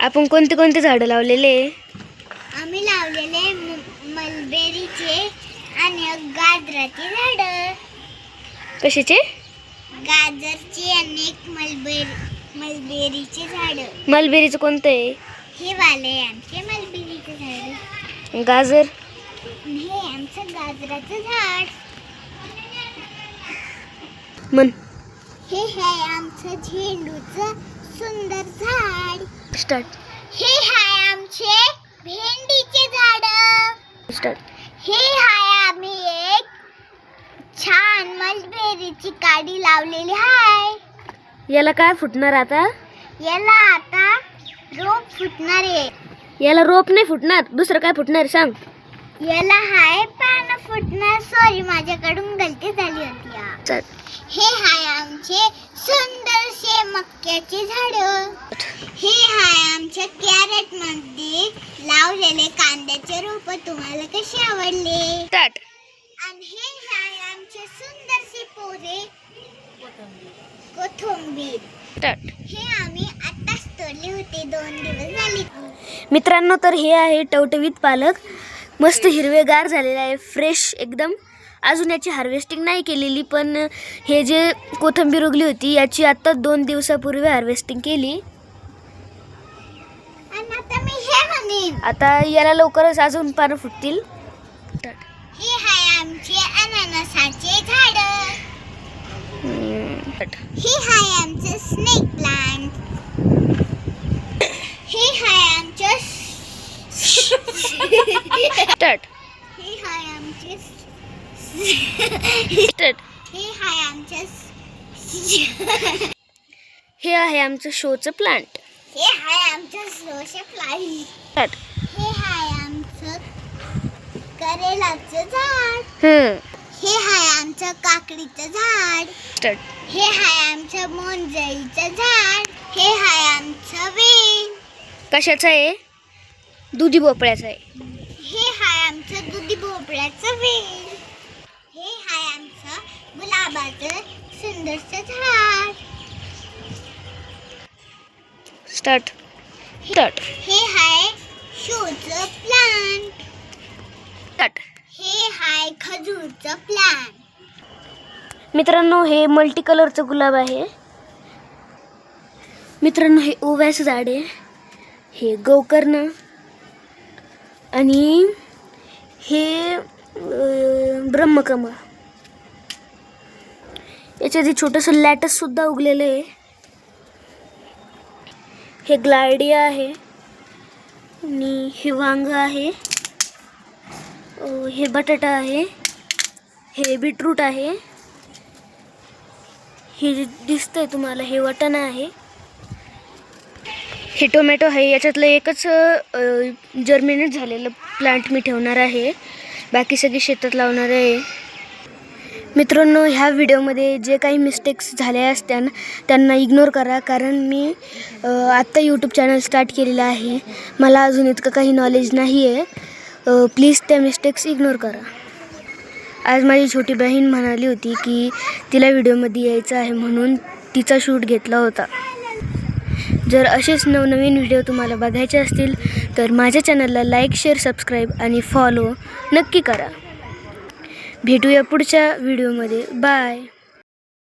आपण कोणते कोणते झाडं लावलेले? आम्ही लावलेले मलबेरीचे आणि गाजराची झाडं. कशाचे? गाजरची आणि एक मलबेरीचे झाड. मलबेरीचं कोणतं आहे? हे वाले आमचे मलबेरीचे झाड. गाजर? हे आमचं गाजराचं झाड. मन. हे आहे आमचं झेंडूचं सुंदर झाड. स्टार्ट. हे आहे आमचे भेंडीचे झाड. स्टार्ट. हे आहे आम्ही एक छान मलबेरीची काडी लावलेली आहे. याला काय फुटणार आता? याला आता रोप फुटणार आहे. याला रोप नाही फुटणार, दुसरं काय फुटणार सांग? याला हाय पानं फुटणार. सॉरी, माझ्याकडून गलती झाली होती. चल. हे हाय आमचे सुंदरसे मक्याचे झाड. हे हाय आमच्या कॅरेट मध्ये लावलेले कांद्याचे रोप. तुम्हाला कसे आवडले? स्टार्ट. आणि हे हाय आमचे सुंदरसे पोरे कोथिंबीर. स्टार्ट. हे आम्ही आताच तोडले होते, 2 दिवस झाले. मित्रांनो, तर हे आहे टवटवीत पालक. मस्त हिरवेगार झालेले आहे, फ्रेश एकदम. अजून याची हार्वेस्टिंग नाही केलेली, पण हे जे कोथिंबीर उगली होती याची आत्ता 2 दिवसापूर्वी हार्वेस्टिंग केली. आणि आता मी हे म्हणेन, आता याला लवकरच अजून पानं फुटतील. हे हाय आमचे अननसाचे झाड. हे हाय आमचं स्नेक प्लांट. हे हाय आमचं स्टार्ट. हे हाय आमचे स्टार्ट. हे हाय आमचं हे आहे आमचं शोचं प्लांट. हे हाय आमचं सोशल प्लांट. स्टार्ट. हे हाय आमचं करेलाचं झाड. हे हाय आमचं काकडीचं झाड. स्टार्ट. हे हाय आमचं मोंजळीचं झाड. हे हाय आमचं वेल. कशाचं आहे? दुधी भोपळ्याचं आहे. हे हाय आमचं दुधी भोपळ्याचं वेल. हे हाय आमचं गुलाबाचं सुंदरचं झाड. स्टार्ट. स्टार्ट. हे हाय शोचं प्लांट. स्टार्ट. हे हाय खजूरचं प्लांट. मित्रांनो, हे मल्टी कलरचं गुलाब आहे. मित्रांनो, हे ओव्याचं झाड आहे. हे गोकर्ण. आणि हे ब्रह्मकमळ. याच्यात हे छोटंसं लॅटस सुद्धा उगलेलं आहे. हे ग्लायडिया आहे. आणि हे वांग आहे. हे बटाटा आहे. हे बीटरूट आहे. हे जे दिसतंय तुम्हाला हे वाटाणा आहे. हे टोमॅटो आहे. याच्यातलं एकच जर्मिनेट झालेलं प्लांट मी ठेवणार आहे, बाकी सगळी शेतात लावणार आहे. मित्रांनो, ह्या व्हिडिओमध्ये जे काही मिस्टेक्स झाल्या असत्या त्यांना इग्नोर करा, कारण मी आत्ता यूट्यूब चॅनल स्टार्ट केलेलं आहे. मला अजून इतकं काही नॉलेज नाही आहे. प्लीज त्या मिस्टेक्स इग्नोर करा. आज माझी छोटी बहीण म्हणाली होती की तिला व्हिडिओमध्ये यायचं आहे, म्हणून तिचा शूट घेतला होता. जर असेच नवनवीन व्हिडिओ तुम्हाला बघायचे असतील तर माझ्या चॅनलला लाईक, शेअर, सबस्क्राईब आणि फॉलो नक्की करा. भेटूया पुढच्या व्हिडिओमध्ये. बाय.